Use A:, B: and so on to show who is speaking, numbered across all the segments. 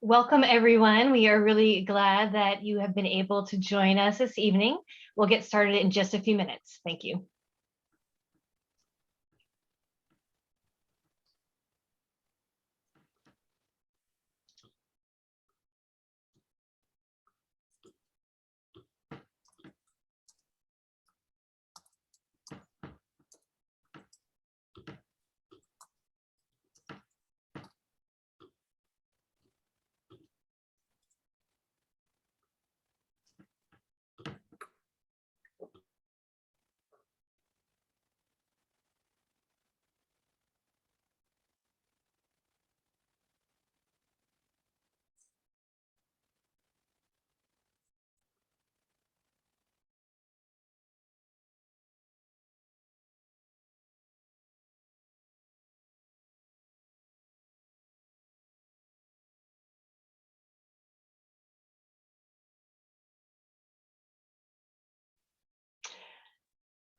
A: Welcome, everyone. We are really glad that you have been able to join us this evening. We'll get started in just a few minutes. Thank you.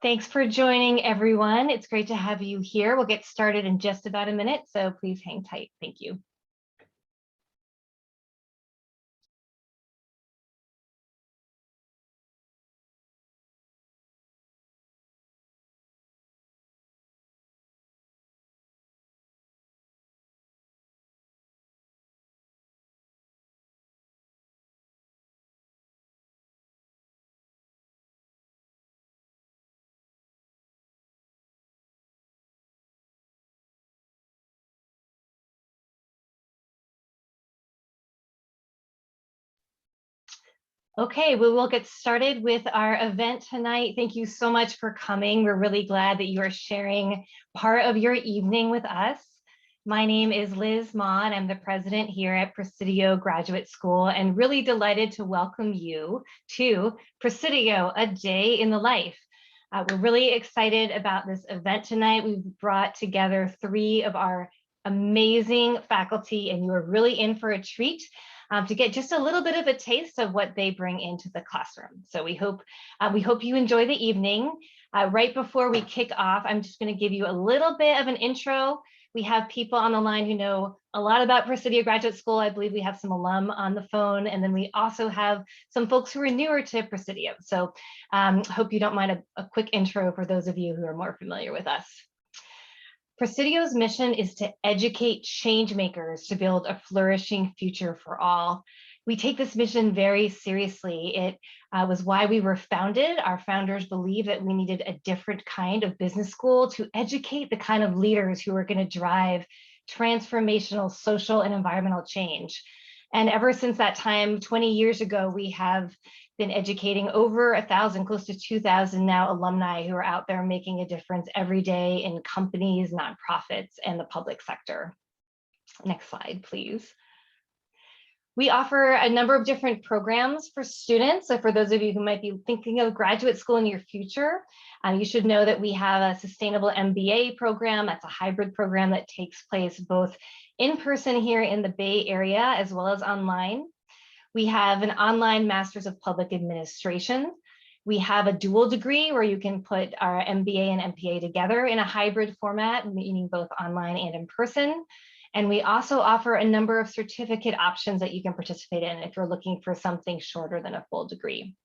A: Thanks for joining, everyone. It's great to have you here. We'll get started in just about a minute, so please hang tight. Thank you. Okay, we will get started with our event tonight. Thank you so much for coming. We're really glad that you are sharing part of your evening with us. My name is Liz Ma, and I'm the president here at Presidio Graduate School, and really delighted to welcome you to Presidio, a day in the life. We're really excited about this event tonight. We've brought together 3 of our amazing faculty, and you are really in for a treat. To get just a little bit of a taste of what they bring into the classroom. So we hope you enjoy the evening. Right before we kick off, I'm just going to give you a little bit of an intro. We have people on the line who know a lot about Presidio Graduate School. I believe we have some alum on the phone, and then we also have some folks who are newer to Presidio. So hope you don't mind a quick intro for those of you who are more familiar with us. Presidio's mission is to educate change makers to build a flourishing future for all. We take this mission very seriously. It was why we were founded. Our founders believed that we needed a different kind of business school to educate the kind of leaders who are going to drive transformational social and environmental change. And ever since that time, 20 years ago, we have been educating over 1,000, close to 2,000 now alumni who are out there making a difference every day in companies, nonprofits, and the public sector. Next slide, please. We offer a number of different programs for students. So for those of you who might be thinking of graduate school in your future, you should know that we have a sustainable MBA program. That's a hybrid program that takes place both in person here in the Bay Area as well as online. We have an online Master's of Public Administration. We have a dual degree where you can put our MBA and MPA together in a hybrid format, meaning both online and in person. And we also offer a number of certificate options that you can participate in if you're looking for something shorter than a full degree.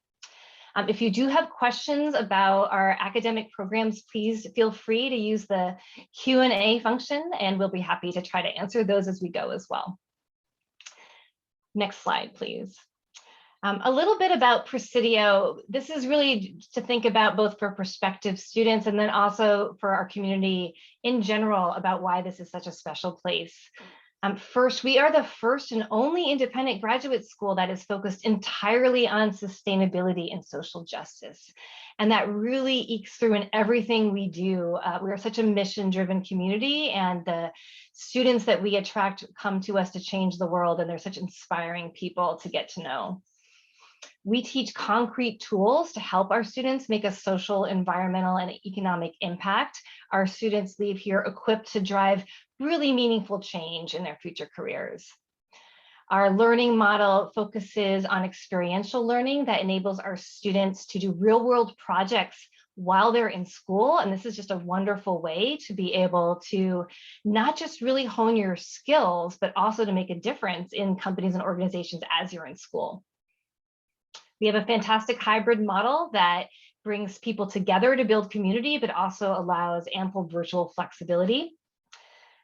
A: If you do have questions about our academic programs, please feel free to use the Q&A function, and we'll be happy to try to answer those as we go as well. Next slide, please. A little bit about Presidio. This is really to think about both for prospective students and then also for our community in general about why this is such a special place. First, we are the first and only independent graduate school that is focused entirely on sustainability and social justice. And that really ekes through in everything we do. We are such a mission-driven community, and the students that we attract come to us to change the world, and they're such inspiring people to get to know. We teach concrete tools to help our students make a social, environmental, and economic impact. Our students leave here equipped to drive really meaningful change in their future careers. Our learning model focuses on experiential learning that enables our students to do real-world projects while they're in school. And this is just a wonderful way to be able to not just really hone your skills, but also to make a difference in companies and organizations as you're in school. We have a fantastic hybrid model that brings people together to build community, but also allows ample virtual flexibility.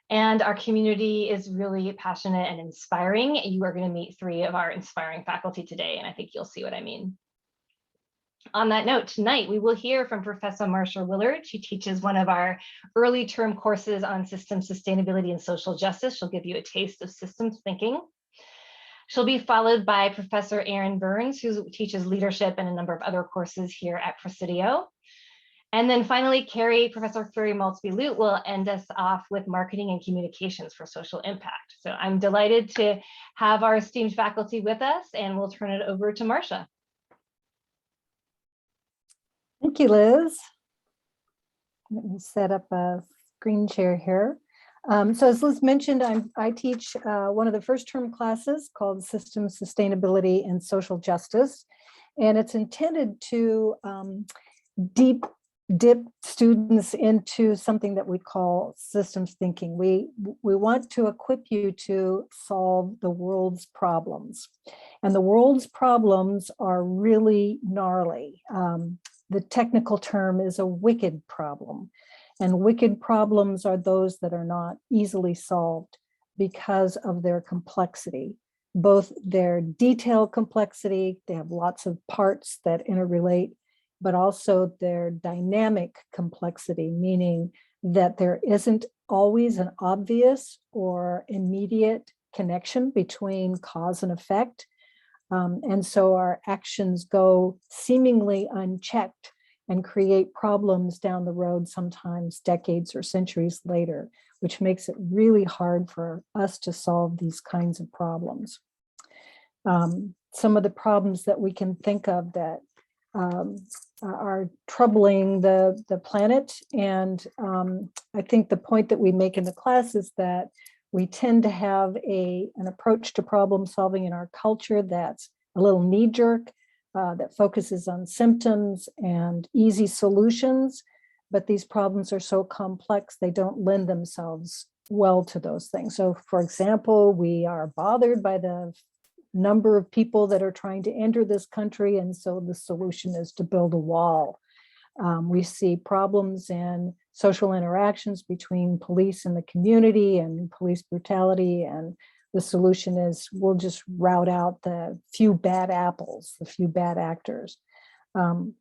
A: And our community is really passionate and inspiring. You are going to meet 3 of our inspiring faculty today, and I think you'll see what I mean. On that note, tonight we will hear from Professor Marsha Willard. She teaches one of our early term courses on systems sustainability and social justice. She'll give you a taste of systems thinking. She'll be followed by Professor Aaron Burns, who teaches leadership and a number of other courses here at Presidio. And then finally, Professor Carrie Maltzby-Lute will end us off with marketing and communications for social impact. So I'm delighted to have our esteemed faculty with us, and we'll turn it over to Marsha.
B: Thank you, Liz. Let me set up a screen share here. So as Liz mentioned, I teach one of the first term classes called Systems Sustainability and Social Justice. And it's intended to dip students into something that we call systems thinking. We want to equip you to solve the world's problems. And the world's problems are really gnarly. The technical term is a wicked problem. And wicked problems are those that are not easily solved because of their complexity, both their detailed complexity, they have lots of parts that interrelate, but also their dynamic complexity, meaning that there isn't always an obvious or immediate connection between cause and effect. And so our actions go seemingly unchecked and create problems down the road, sometimes decades or centuries later, which makes it really hard for us to solve these kinds of problems. Some of the problems that we can think of that are troubling the planet. And I think the point that we make in the class is that we tend to have an approach to problem solving in our culture that's a little knee-jerk, that focuses on symptoms and easy solutions, but these problems are so complex, they don't lend themselves well to those things. So for example, we are bothered by the number of people that are trying to enter this country, and so the solution is to build a wall. We see problems in social interactions between police and the community and police brutality, and the solution is we'll just rout out the few bad apples, the few bad actors.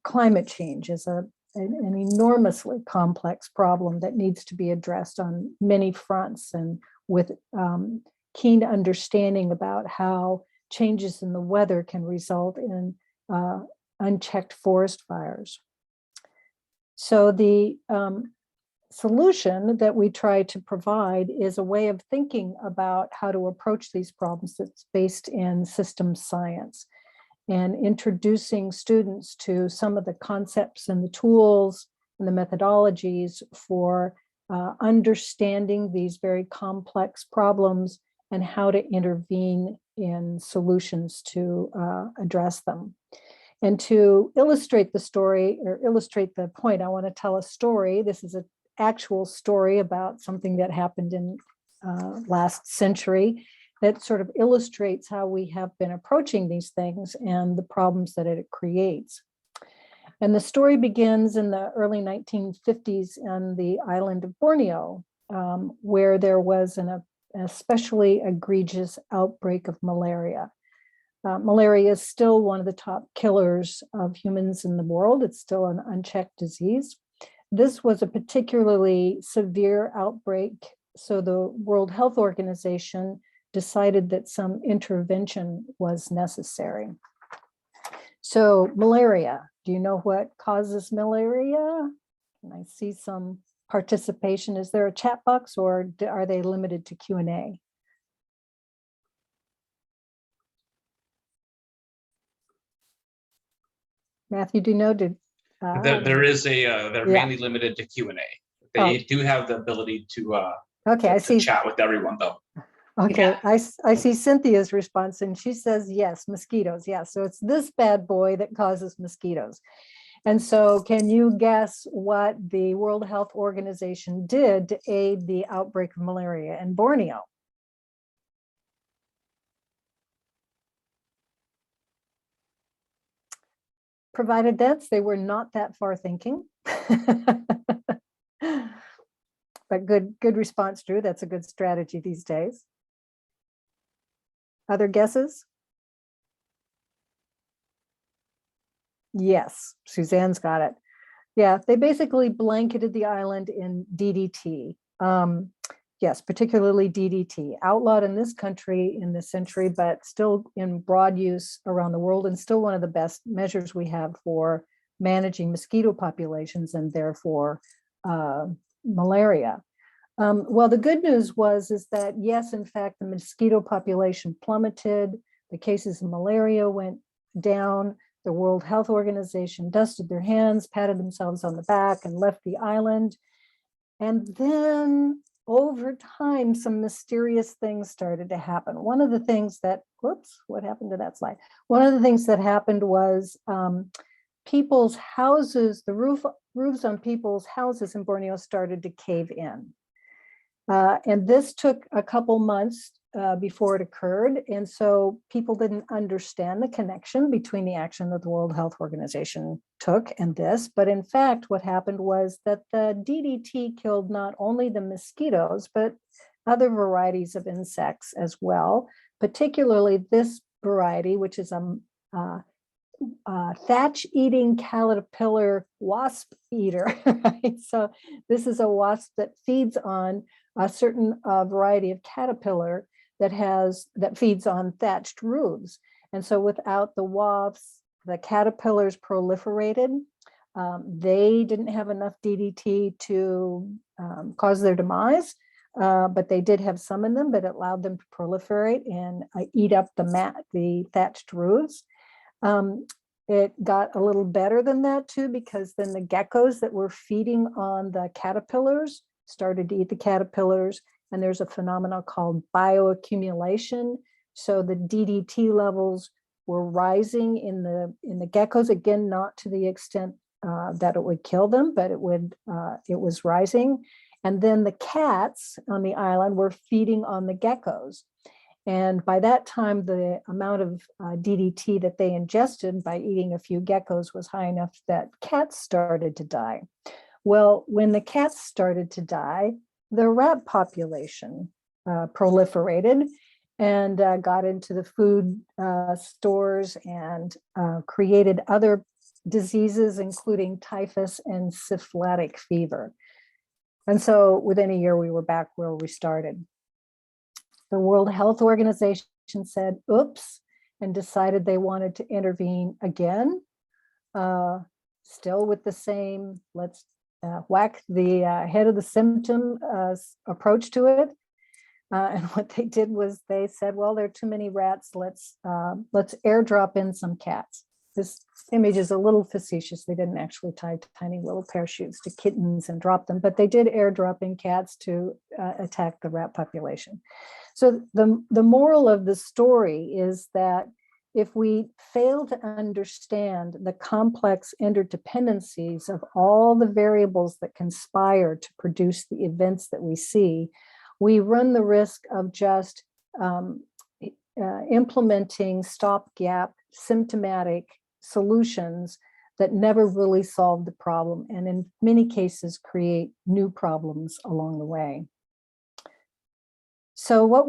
B: Climate change is an enormously complex problem that needs to be addressed on many fronts, and with keen understanding about how changes in the weather can result in unchecked forest fires. So the solution that we try to provide is a way of thinking about how to approach these problems that's based in systems science, and introducing students to some of the concepts and the tools and the methodologies for understanding these very complex problems and how to intervene in solutions to address them. And to illustrate the story, or illustrate the point, I want to tell a story. This is an actual story about something that happened in last century that sort of illustrates how we have been approaching these things and the problems that it creates. And the story begins in the early 1950s on the island of Borneo, where there was an especially egregious outbreak of malaria. Malaria is still one of the top killers of humans in the world. It's still an unchecked disease. This was a particularly severe outbreak, so the World Health Organization decided that some intervention was necessary. So malaria, do you know what causes malaria? Can I see some participation? Is there a chat box, or are they limited to Q&A? Matthew, do you know?
C: There is they're mainly limited to Q&A. They do have the ability to
B: okay, I see.
C: Chat with everyone though.
B: Okay, yeah. I see Cynthia's response, and she says yes, mosquitoes. Yeah, so it's this bad boy that causes mosquitoes. And so can you guess what the World Health Organization did to aid the outbreak of malaria in Borneo? Provided that they were not that far thinking. But good response, Drew. That's a good strategy these days. Other guesses? Yes, Suzanne's got it. Yeah, they basically blanketed the island in DDT. Yes, particularly DDT, outlawed in this country in this century, but still in broad use around the world, and still one of the best measures we have for managing mosquito populations and therefore malaria. Well, the good news is that, yes, in fact, the mosquito population plummeted, the cases of malaria went down, the World Health Organization dusted their hands, patted themselves on the back, and left the island. And then over time, some mysterious things started to happen. One of the things that, whoops, what happened to that slide? One of the things that happened was people's houses, the roofs on people's houses in Borneo started to cave in. And this took a couple months before it occurred. And so people didn't understand the connection between the action that the World Health Organization took and this. But in fact, what happened was that the DDT killed not only the mosquitoes, but other varieties of insects as well, particularly this variety, which is a thatch-eating caterpillar wasp eater. Right? So this is a wasp that feeds on a certain variety of caterpillar that feeds on thatched roofs. And so without the wasps, the caterpillars proliferated. They didn't have enough DDT to cause their demise, but they did have some in them, but it allowed them to proliferate and eat up the thatched roofs. It got a little better than that too, because then the geckos that were feeding on the caterpillars started to eat the caterpillars, and there's a phenomenon called bioaccumulation. So the DDT levels were rising in the geckos, again, not to the extent that it would kill them, but it was rising. And then the cats on the island were feeding on the geckos. And by that time, the amount of DDT that they ingested by eating a few geckos was high enough that cats started to die. Well, when the cats started to die, the rat population proliferated and got into the food stores and created other diseases, including typhus and syphilitic fever. And so within a year, we were back where we started. The World Health Organization said, oops, and decided they wanted to intervene again, still with the same, let's whack the head of the symptom approach to it. And what they did was they said, well, there are too many rats, let's airdrop in some cats. This image is a little facetious. They didn't actually tie tiny little parachutes to kittens and drop them, but they did airdrop in cats to attack the rat population. So the moral of the story is that if we fail to understand the complex interdependencies of all the variables that conspire to produce the events that we see, we run the risk of just implementing stopgap symptomatic solutions that never really solve the problem, and in many cases create new problems along the way. So what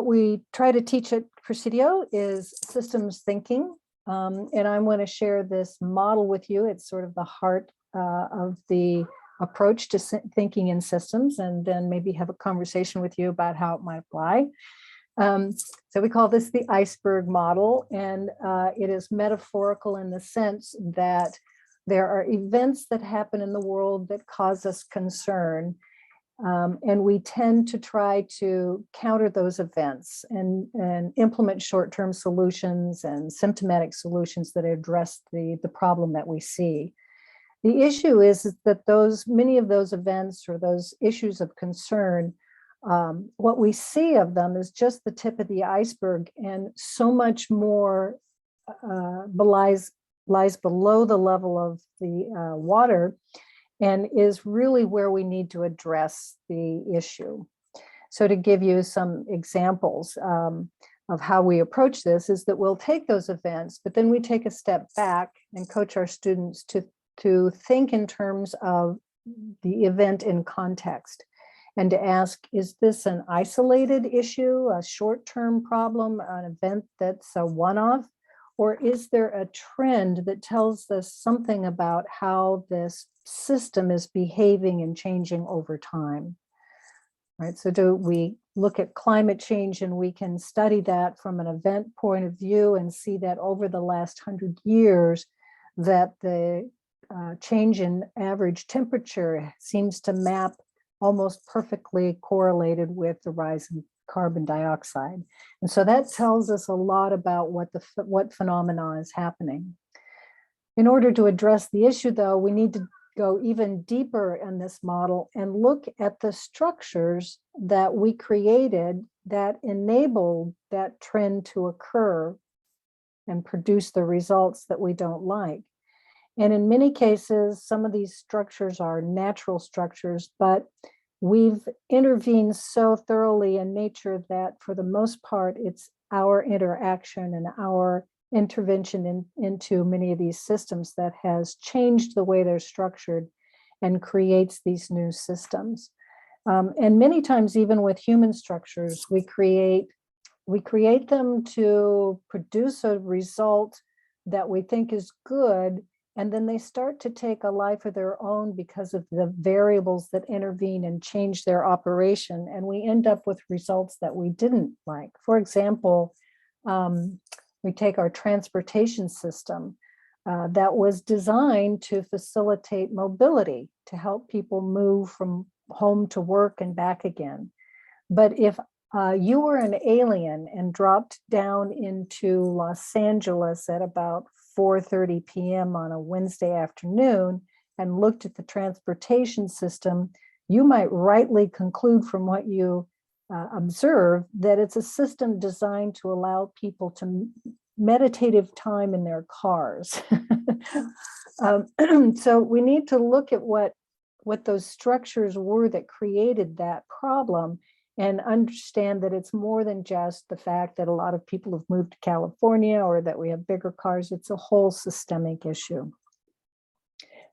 B: we try to teach at Presidio is systems thinking, and I want to share this model with you. It's sort of the heart of the approach to thinking in systems, and then maybe have a conversation with you about how it might apply. So we call this the Iceberg Model, and it is metaphorical in the sense that there are events that happen in the world that cause us concern, and we tend to try to counter those events and implement short-term solutions and symptomatic solutions that address the problem that we see. The issue is that many of those events or those issues of concern, what we see of them is just the tip of the iceberg, and so much more belies lies below the level of the water and is really where we need to address the issue. So to give you some examples of how we approach this is that we'll take those events, but then we take a step back and coach our students to think in terms of the event in context and to ask, is this an isolated issue, a short-term problem, an event that's a one-off, or is there a trend that tells us something about how this system is behaving and changing over time? Right, so do we look at climate change and we can study that from an event point of view and see that over the last 100 years that the change in average temperature seems to map almost perfectly correlated with the rise in carbon dioxide. And so that tells us a lot about what phenomena is happening. In order to address the issue, though, we need to go even deeper in this model and look at the structures that we created that enabled that trend to occur and produce the results that we don't like. And in many cases, some of these structures are natural structures, but we've intervened so thoroughly in nature that for the most part, it's our interaction and our intervention into many of these systems that has changed the way they're structured and creates these new systems. And many times, even with human structures, we create them to produce a result that we think is good, and then they start to take a life of their own because of the variables that intervene and change their operation, and we end up with results that we didn't like. For example, we take our transportation system that was designed to facilitate mobility, to help people move from home to work and back again. But if you were an alien and dropped down into Los Angeles at about 4:30 p.m. on a Wednesday afternoon and looked at the transportation system, you might rightly conclude from what you observe that it's a system designed to allow people to meditative time in their cars. So we need to look at what those structures were that created that problem and understand that it's more than just the fact that a lot of people have moved to California or that we have bigger cars. It's a whole systemic issue.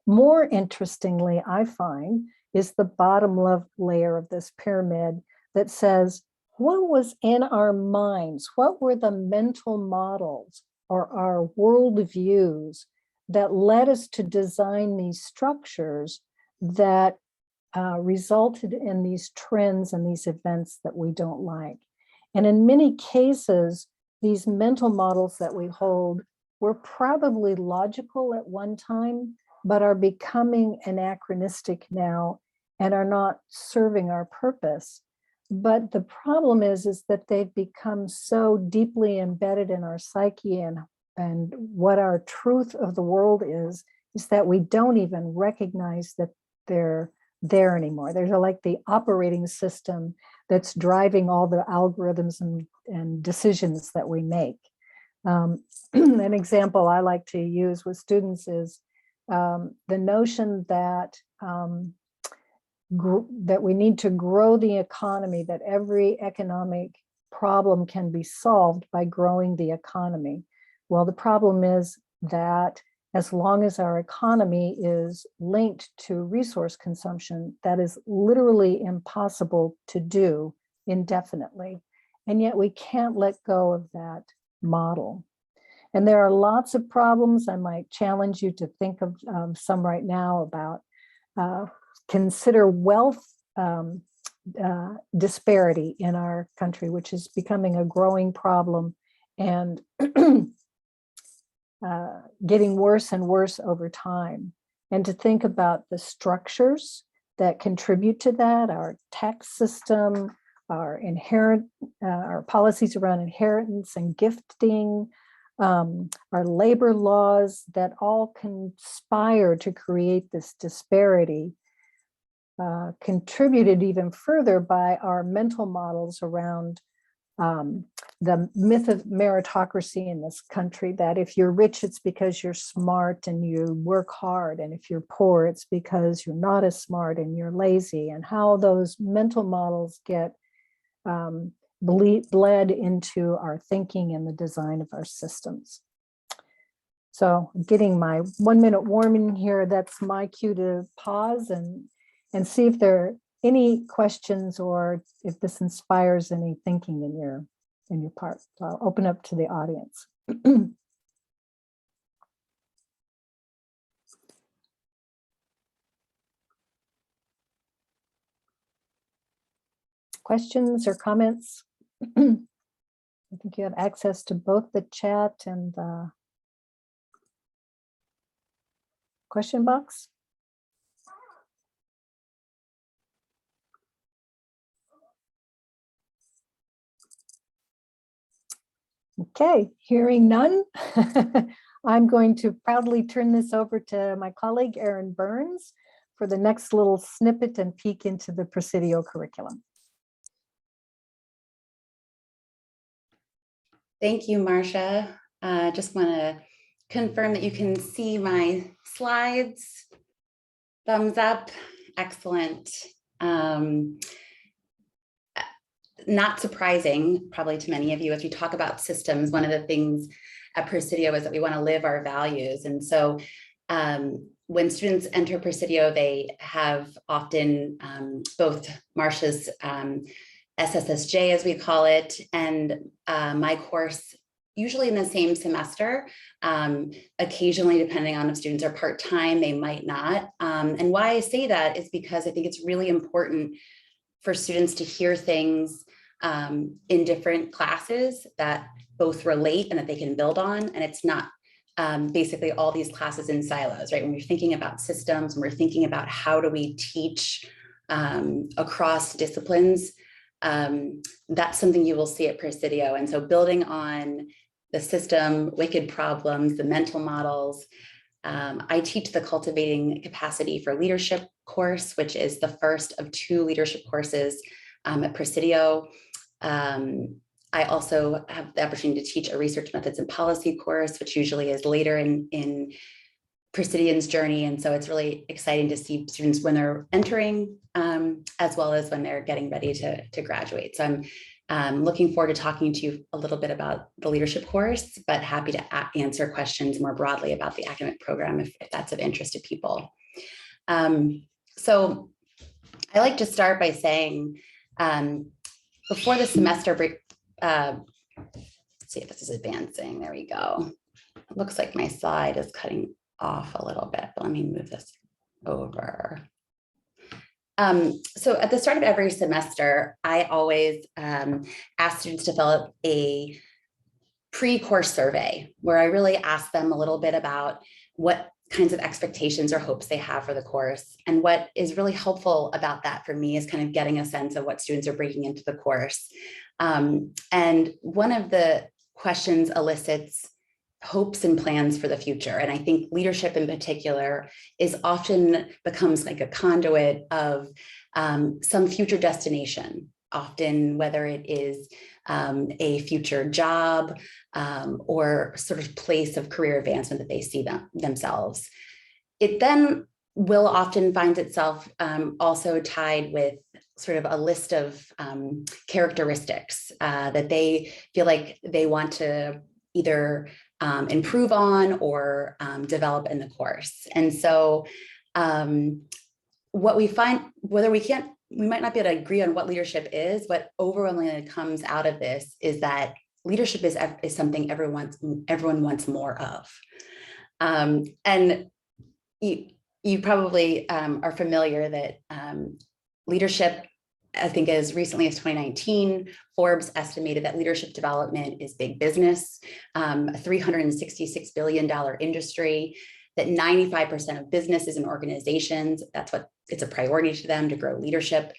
B: More interestingly, I find, is the bottom layer of this pyramid that says, what was in our minds? What were the mental models or our worldviews that led us to design these structures that resulted in these trends and these events that we don't like? And in many cases, these mental models that we hold were probably logical at one time, but are becoming anachronistic now and are not serving our purpose. But the problem is that they've become so deeply embedded in our psyche and what our truth of the world is that we don't even recognize that they're there anymore. They're like the operating system that's driving all the algorithms and decisions that we make. An example I like to use with students is the notion that that we need to grow the economy, that every economic problem can be solved by growing the economy. Well, the problem is that as long as our economy is linked to resource consumption, that is literally impossible to do indefinitely. And yet we can't let go of that model. And there are lots of problems. I might challenge you to think of some right now about consider wealth disparity in our country, which is becoming a growing problem and getting worse and worse over time. And to think about the structures that contribute to that, our tax system, our policies around inheritance and gifting, our labor laws that all conspire to create this disparity, contributed even further by our mental models around the myth of meritocracy in this country, that if you're rich, it's because you're smart and you work hard. And if you're poor, it's because you're not as smart and you're lazy, and how those mental models get bled into our thinking and the design of our systems. So getting my 1 minute warning here, that's my cue to pause and see if there are any questions or if this inspires any thinking in your part. So I'll open up to the audience. Questions or comments? I think you have access to both the chat and the question box. Okay, hearing none, I'm going to proudly turn this over to my colleague, Erin Burns, for the next little snippet and peek into the Presidio curriculum.
D: Thank you, Marcia. Just want to confirm that you can see my slides. Thumbs up. Excellent. Not surprising, probably to many of you, as we talk about systems, one of the things at Presidio is that we want to live our values. And so when students enter Presidio, they have often both Marcia's SSSJ, as we call it, and my course, usually in the same semester. Occasionally, depending on if students are part-time, they might not. And why I say that is because I think it's really important for students to hear things in different classes that both relate and that they can build on. And it's not basically all these classes in silos, right? When we're thinking about systems, when we're thinking about how do we teach across disciplines, that's something you will see at Presidio. And so building on the system, wicked problems, the mental models, I teach the Cultivating Capacity for Leadership course, which is the first of 2 leadership courses at Presidio. I also have the opportunity to teach a research methods and policy course, which usually is later in Presidion's journey. And so it's really exciting to see students when they're entering, as well as when they're getting ready to graduate. So I'm looking forward to talking to you a little bit about the leadership course, but happy to answer questions more broadly about the academic program if that's of interest to people. So I like to start by saying, before the semester break, let's see if this is advancing. There we go. It looks like my slide is cutting off a little bit, but let me move this over. So at the start of every semester, I always ask students to fill out a pre-course survey where I really ask them a little bit about what kinds of expectations or hopes they have for the course. And what is really helpful about that for me is kind of getting a sense of what students are bringing into the course. And one of the questions elicits hopes and plans for the future. And I think leadership in particular is often becomes like a conduit of some future destination, often whether it is a future job or sort of place of career advancement that they see themselves. It then will often find itself also tied with sort of a list of characteristics that they feel like they want to either improve on or develop in the course. And so what we find, we might not be able to agree on what leadership is, what overwhelmingly comes out of this is that leadership is something everyone wants more of. And you probably are familiar that leadership, I think as recently as 2019, Forbes estimated that leadership development is big business, a $366 billion industry, that 95% of businesses and organizations, it's a priority to them to grow leadership.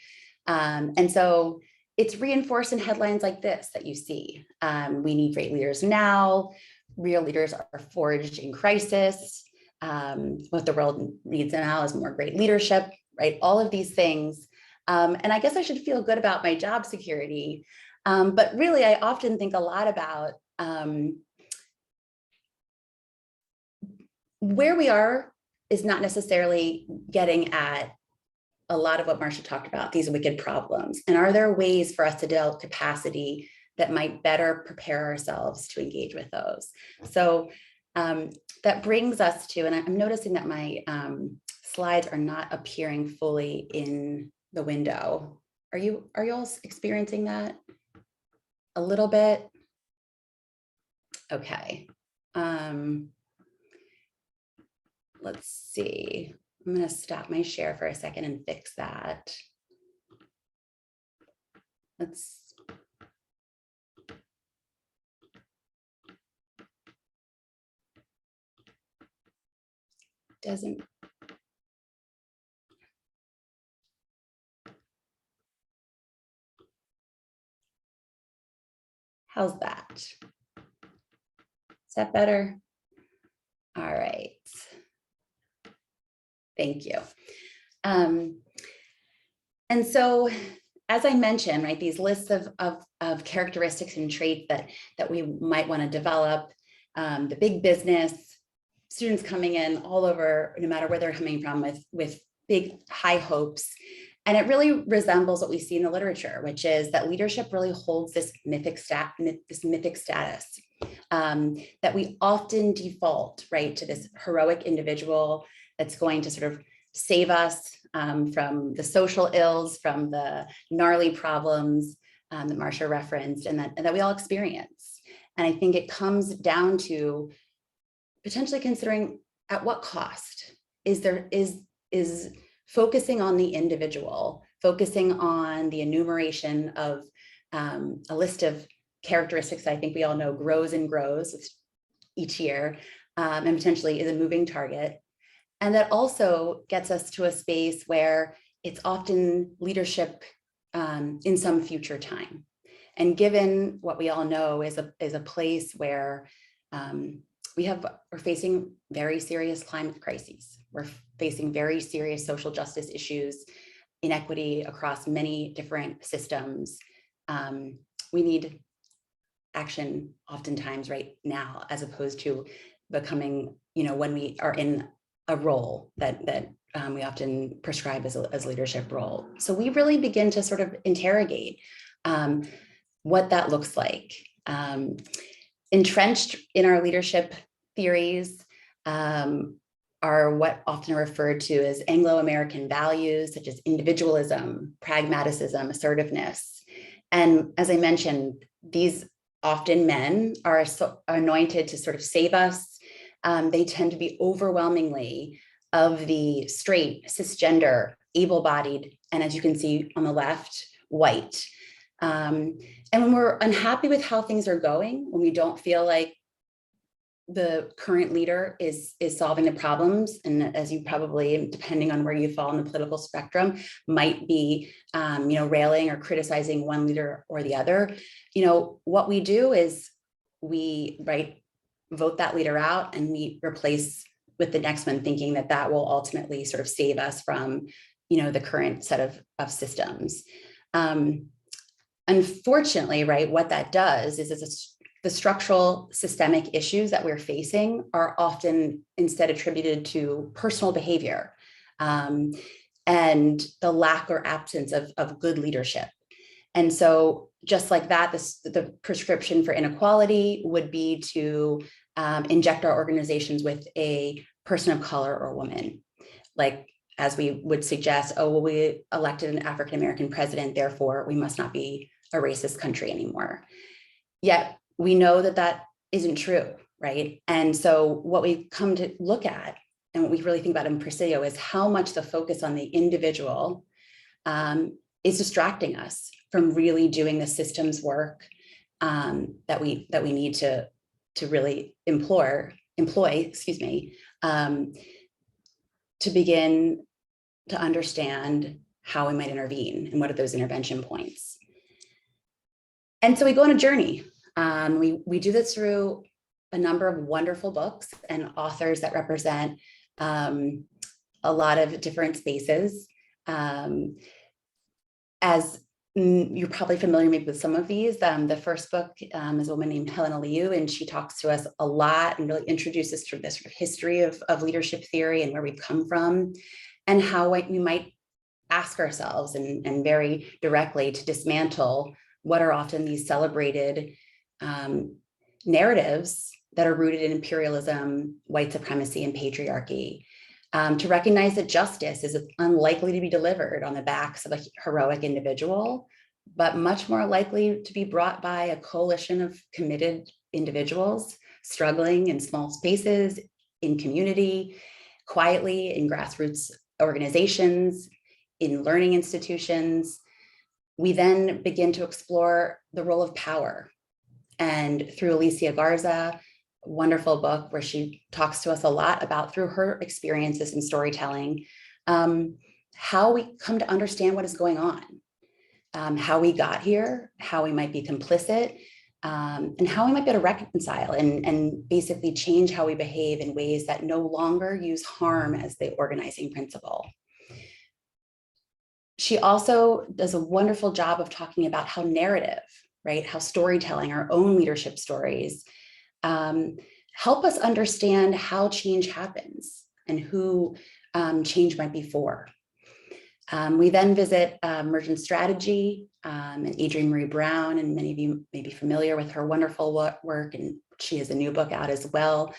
D: And so it's reinforced in headlines like this that you see. We need great leaders now. Real leaders are forged in crisis. What the world needs now is more great leadership, right? All of these things. And I guess I should feel good about my job security. But really, I often think a lot about where we are is not necessarily getting at a lot of what Marcia talked about, these wicked problems. And are there ways for us to develop capacity that might better prepare ourselves to engage with those? So that brings us to, and I'm noticing that my slides are not appearing fully in the window. Are you all experiencing that a little bit? Okay. Let's see. I'm going to stop my share for a second and fix that. Doesn't. How's that? Is that better? All right. Thank you. And so, as I mentioned, right, these lists of characteristics and traits that we might want to develop, the big business, students coming in all over, no matter where they're coming from, with big high hopes. And it really resembles what we see in the literature, which is that leadership really holds this mythic status, that we often default, right, to this heroic individual that's going to sort of save us from the social ills, from the gnarly problems that Marcia referenced, and that we all experience. And I think it comes down to potentially considering at what cost is focusing on the individual, focusing on the enumeration of a list of characteristics I think we all know grows and grows each year, and potentially is a moving target. And that also gets us to a space where it's often leadership in some future time. And given what we all know is a place where we're facing very serious climate crises. We're facing very serious social justice issues, inequity across many different systems. We need action oftentimes right now, as opposed to becoming, when we are in a role that we often prescribe as a leadership role. So we really begin to sort of interrogate what that looks like. Entrenched in our leadership theories are what often are referred to as Anglo-American values, such as individualism, pragmatism, assertiveness. And as I mentioned, these often men are anointed to sort of save us. They tend to be overwhelmingly of the straight, cisgender, able-bodied, and as you can see on the left, white. And when we're unhappy with how things are going, when we don't feel like the current leader is solving the problems, and as you probably, depending on where you fall on the political spectrum, might be railing or criticizing one leader or the other, what we do is we vote that leader out and we replace with the next one, thinking that will ultimately sort of save us from the current set of systems. Unfortunately, what that does is the structural systemic issues that we're facing are often instead attributed to personal behavior and the lack or absence of good leadership. And so just like that, the prescription for inequality would be to inject our organizations with a person of color or woman. Like, as we would suggest, we elected an African-American president, therefore we must not be a racist country anymore. Yet we know that isn't true, right? And so what we come to look at and what we really think about in Presidio is how much the focus on the individual is distracting us from really doing the systems work that we need to really employ, to begin to understand how we might intervene and what are those intervention points. And so we go on a journey. We do this through a number of wonderful books and authors that represent a lot of different spaces. As You're probably familiar maybe with some of these. The first book is a woman named Helena Liu, and she talks to us a lot and really introduces to this sort of history of leadership theory and where we've come from, and how we might ask ourselves and very directly to dismantle what are often these celebrated narratives that are rooted in imperialism, white supremacy, and patriarchy. To recognize that justice is unlikely to be delivered on the backs of a heroic individual, but much more likely to be brought by a coalition of committed individuals struggling in small spaces, in community, quietly in grassroots organizations, in learning institutions. We then begin to explore the role of power. And through Alicia Garza, wonderful book where she talks to us a lot about, through her experiences in storytelling, how we come to understand what is going on, how we got here, how we might be complicit, and how we might be able to reconcile and basically change how we behave in ways that no longer use harm as the organizing principle. She also does a wonderful job of talking about how narrative, right, how storytelling, our own leadership stories, help us understand how change happens and who change might be for. We then visit emergent strategy and Adrienne Marie Brown, and many of you may be familiar with her wonderful work, and she has a new book out as well.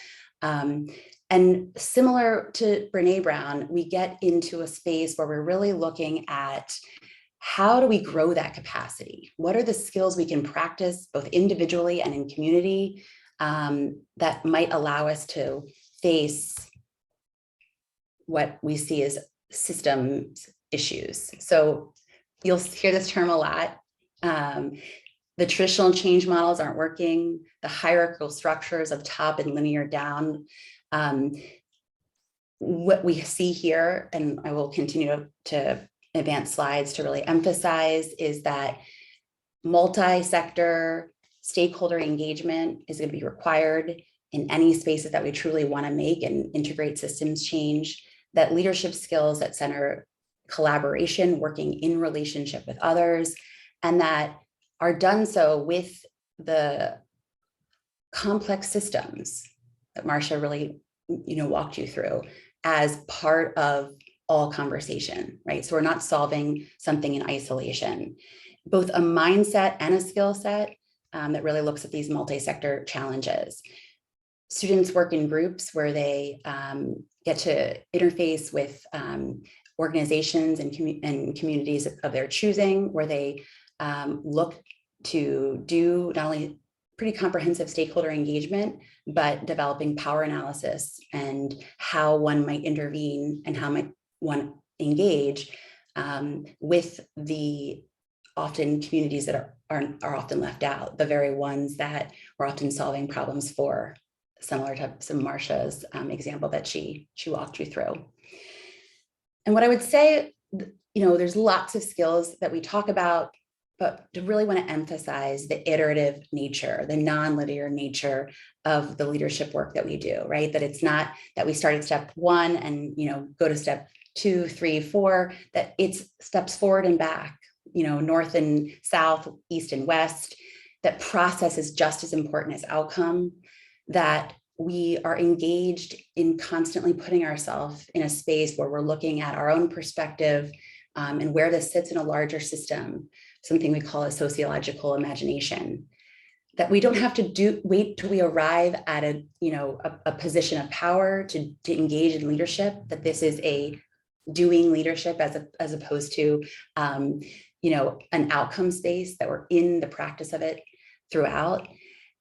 D: And similar to Brene Brown, we get into a space where we're really looking at how do we grow that capacity? What are the skills we can practice both individually and in community that might allow us to face what we see as systems issues? So you'll hear this term a lot. The traditional change models aren't working. The hierarchical structures of top and linear down. What we see here, and I will continue to advance slides to really emphasize, is that multi-sector stakeholder engagement is going to be required in any spaces that we truly want to make and integrate systems change, that leadership skills that center collaboration, working in relationship with others, and that are done so with the complex systems that Marcia really, walked you through as part of all conversation, right? So we're not solving something in isolation. Both a mindset and a skill set that really looks at these multi-sector challenges. Students work in groups where they get to interface with organizations and communities of their choosing, where they look to do not only pretty comprehensive stakeholder engagement, but developing power analysis and how one might intervene and how might one engage with the often communities that are often left out, the very ones that we're often solving problems for, similar to some Marcia's example that she walked you through. And what I would say, there's lots of skills that we talk about, but to really want to emphasize the iterative nature, the non-linear nature of the leadership work that we do, right? That it's not that we start at step one and go to step 2, 3, 4, that it's steps forward and back, north and south, east and west. That process is just as important as outcome, that we are engaged in constantly putting ourselves in a space where we're looking at our own perspective and where this sits in a larger system, something we call a sociological imagination. That we don't have to wait till we arrive at a position of power to engage in leadership, that this is a doing leadership as opposed to an outcome space, that we're in the practice of it throughout.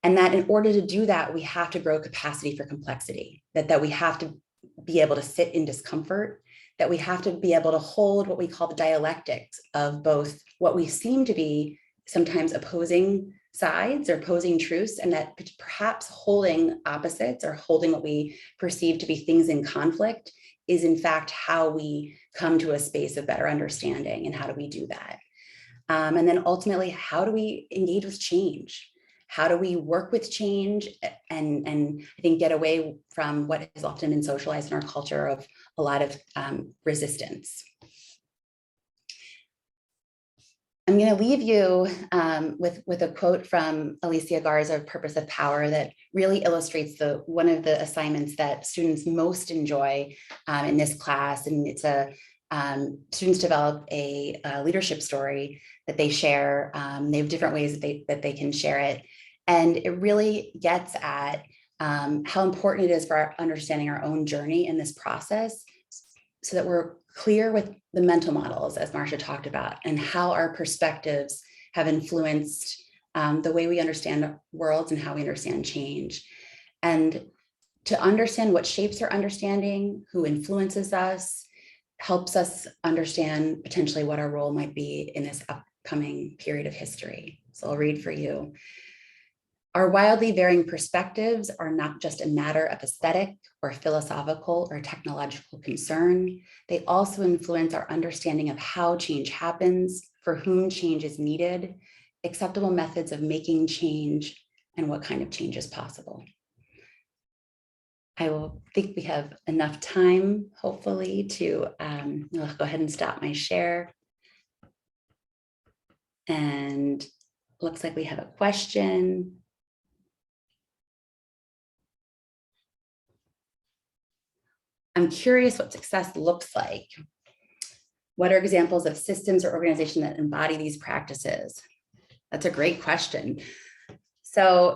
D: And that in order to do that, we have to grow capacity for complexity, that we have to be able to sit in discomfort, that we have to be able to hold what we call the dialectics of both what we seem to be sometimes opposing sides or opposing truths, and that perhaps holding opposites or holding what we perceive to be things in conflict is in fact how we come to a space of better understanding. And how do we do that? And then ultimately, how do we engage with change? How do we work with change and I think get away from what has often been socialized in our culture of a lot of resistance? I'm going to leave you with a quote from Alicia Garza of Purpose of Power that really illustrates one of the assignments that students most enjoy in this class. And it's students develop a leadership story that they share. They have different ways that they can share it. And it really gets at how important it is for our understanding our own journey in this process so that we're clear with the mental models, as Marcia talked about, and how our perspectives have influenced the way we understand worlds and how we understand change. And to understand what shapes our understanding, who influences us, helps us understand potentially what our role might be in this upcoming period of history. So I'll read for you. Our wildly varying perspectives are not just a matter of aesthetic or philosophical or technological concern. They also influence our understanding of how change happens, for whom change is needed, acceptable methods of making change, and what kind of change is possible. I will think we have enough time, hopefully, to I'll go ahead and stop my share. And looks like we have a question. I'm curious what success looks like. What are examples of systems or organizations that embody these practices? That's a great question. So,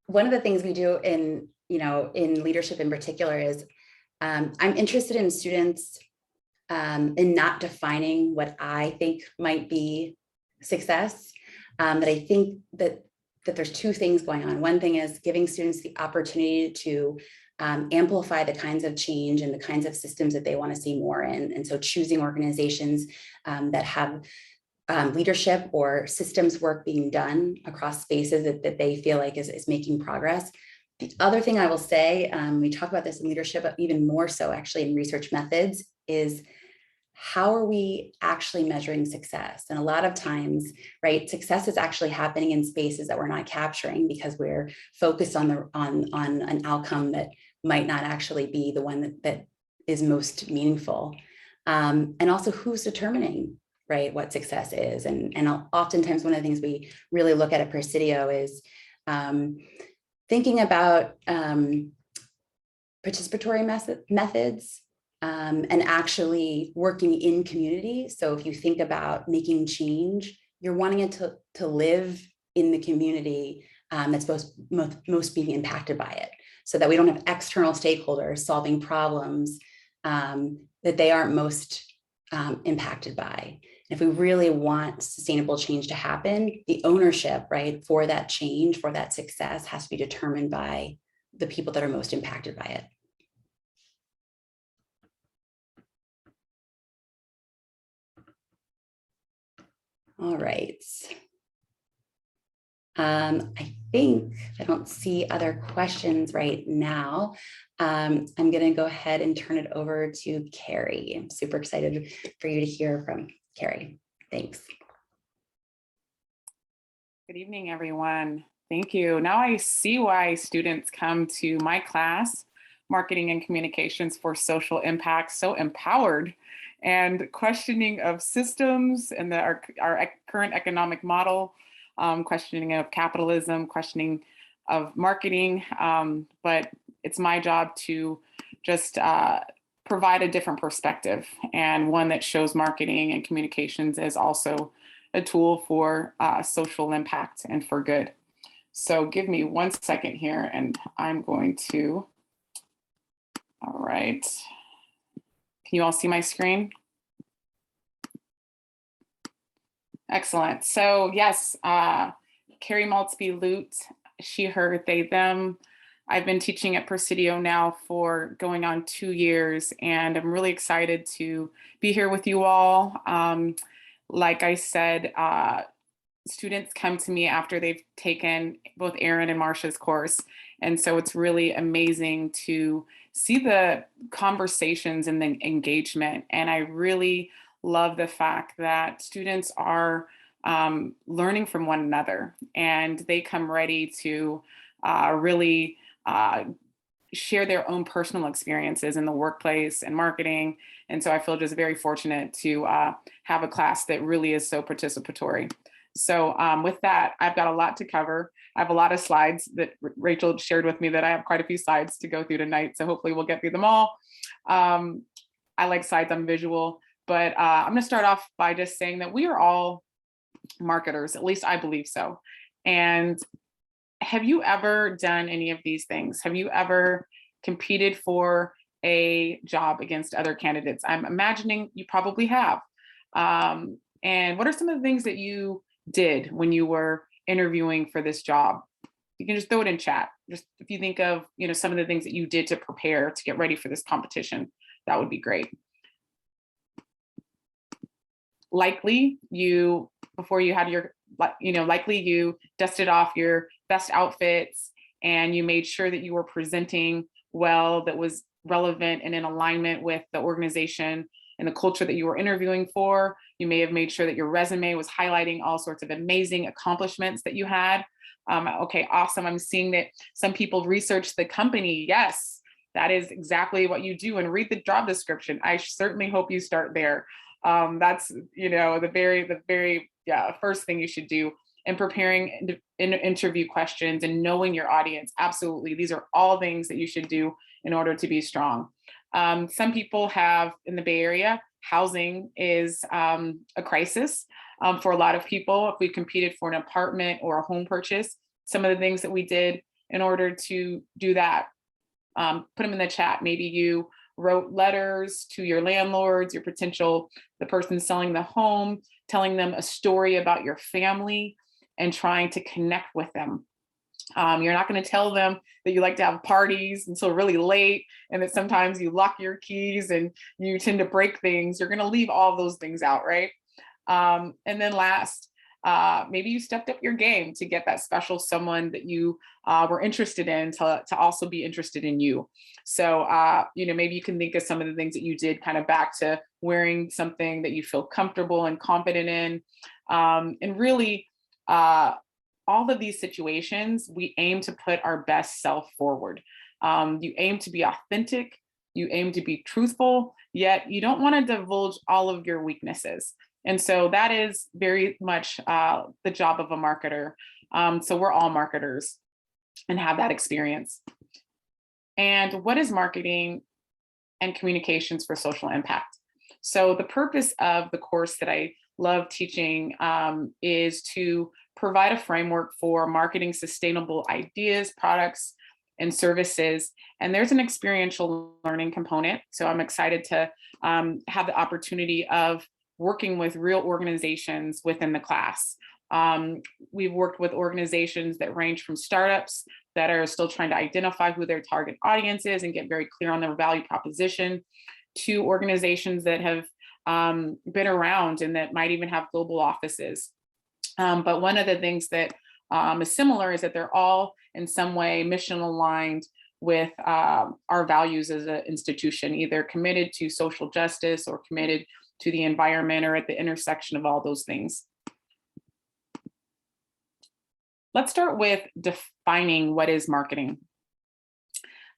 D: one of the things we do in leadership in particular is I'm interested in students in not defining what I think might be success. That I think that there's two things going on. One thing is giving students the opportunity to amplify the kinds of change and the kinds of systems that they want to see more in. And so choosing organizations that have leadership or systems work being done across spaces that they feel like is making progress. The other thing I will say, we talk about this in leadership, but even more so actually in research methods, is how are we actually measuring success? And a lot of times, right, success is actually happening in spaces that we're not capturing because we're focused on an outcome that might not actually be the one that is most meaningful. And also who's determining, right, what success is. And oftentimes one of the things we really look at Presidio is thinking about participatory methods and actually working in community. So if you think about making change, you're wanting it to live in the community that's most being impacted by it, so that we don't have external stakeholders solving problems that they aren't most impacted by. If we really want sustainable change to happen, the ownership, right, for that change, for that success has to be determined by the people that are most impacted by it. All right. I think I don't see other questions right now. I'm going to go ahead and turn it over to Carrie. I'm super excited for you to hear from Carrie. Thanks.
E: Good evening, everyone. Thank you. Now I see why students come to my class, Marketing and Communications for Social Impact, so empowered and questioning of systems and our current economic model, questioning of capitalism, questioning of marketing. But it's my job to just provide a different perspective, and one that shows marketing and communications as also a tool for social impact and for good. So give me 1 second here and I'm going to, all right. Can you all see my screen? Excellent. So yes, Carrie Maltzby-Lute, she, her, they, them. I've been teaching at Presidio now for going on 2 years, and I'm really excited to be here with you all. Like I said, students come to me after they've taken both Erin and Marcia's course. And so it's really amazing to see the conversations and the engagement. And I really love the fact that students are learning from one another, and they come ready to really share their own personal experiences in the workplace and marketing. And so I feel just very fortunate to have a class that really is so participatory. So with that, I've got a lot to cover. I have a lot of slides that Rachel shared with me that I have quite a few slides to go through tonight. So hopefully we'll get through them all. I like slides, I'm visual, but I'm gonna start off by just saying that we are all marketers, at least I believe so. And have you ever done any of these things? Have you ever competed for a job against other candidates? I'm imagining you probably have. And what are some of the things that you did when you were interviewing for this job? You can just throw it in chat. Just if you think of, some of the things that you did to prepare to get ready for this competition, that would be great. Likely you, before you had your, likely you dusted off your best outfits and you made sure that you were presenting well, that was relevant and in alignment with the organization and the culture that you were interviewing for. You may have made sure that your resume was highlighting all sorts of amazing accomplishments that you had. Okay, awesome. I'm seeing that some people research the company. Yes, that is exactly what you do, and read the job description. I certainly hope you start there. That's, the very first thing you should do. And preparing interview questions and knowing your audience. Absolutely. These are all things that you should do in order to be strong. Some people have, in the Bay Area, housing is a crisis for a lot of people. If we competed for an apartment or a home purchase, some of the things that we did in order to do that, put them in the chat. Maybe you wrote letters to your landlords, the person selling the home, telling them a story about your family and trying to connect with them. You're not going to tell them that you like to have parties until really late and that sometimes you lock your keys and you tend to break things. You're going to leave all those things out, right? And then last, maybe you stepped up your game to get that special someone that you were interested in to also be interested in you. So, maybe you can think of some of the things that you did kind of back to wearing something that you feel comfortable and confident in. And really, all of these situations, we aim to put our best self forward. You aim to be authentic, you aim to be truthful, yet you don't want to divulge all of your weaknesses. And so that is very much the job of a marketer. So we're all marketers and have that experience. And what is marketing and communications for social impact? So the purpose of the course that I love teaching is to provide a framework for marketing sustainable ideas, products, and services. And there's an experiential learning component. So I'm excited to have the opportunity of working with real organizations within the class. We've worked with organizations that range from startups that are still trying to identify who their target audience is and get very clear on their value proposition, to organizations that have been around and that might even have global offices. But one of the things that is similar is that they're all in some way mission aligned with our values as an institution, either committed to social justice or committed to the environment or at the intersection of all those things. Let's start with defining what is marketing.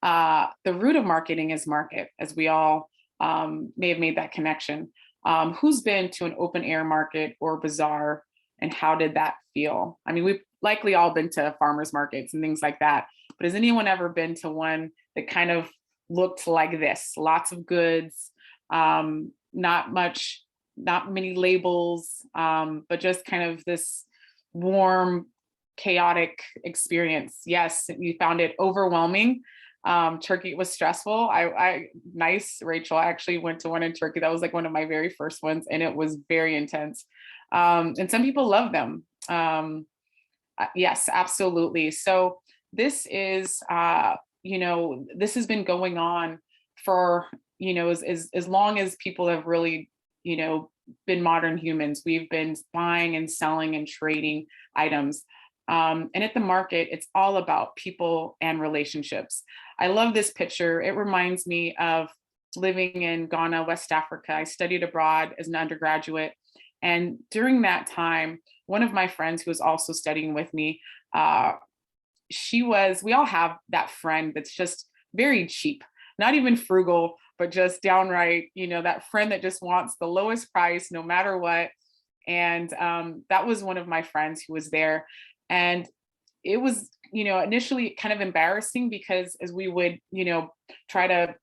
E: The root of marketing is market, as we all may have made that connection. Who's been to an open air market or bazaar, and how did that feel? I mean, we've likely all been to farmers markets and things like that, but has anyone ever been to one that kind of looked like this? Lots of goods, not many labels, but just kind of this warm, chaotic experience. Yes, you found it overwhelming. Turkey was stressful. Nice, Rachel. I actually went to one in Turkey. That was like one of my very first ones, and it was very intense. And some people love them. Yes, absolutely. So this is, this has been going on for, as long as people have really, been modern humans. We've been buying and selling and trading items. And at the market, it's all about people and relationships. I love this picture. It reminds me of living in Ghana, West Africa. I studied abroad as an undergraduate. And during that time, one of my friends who was also studying with me, we all have that friend that's just very cheap, not even frugal, but just downright, that friend that just wants the lowest price no matter what. And that was one of my friends who was there. And it was, initially kind of embarrassing because as we would, try to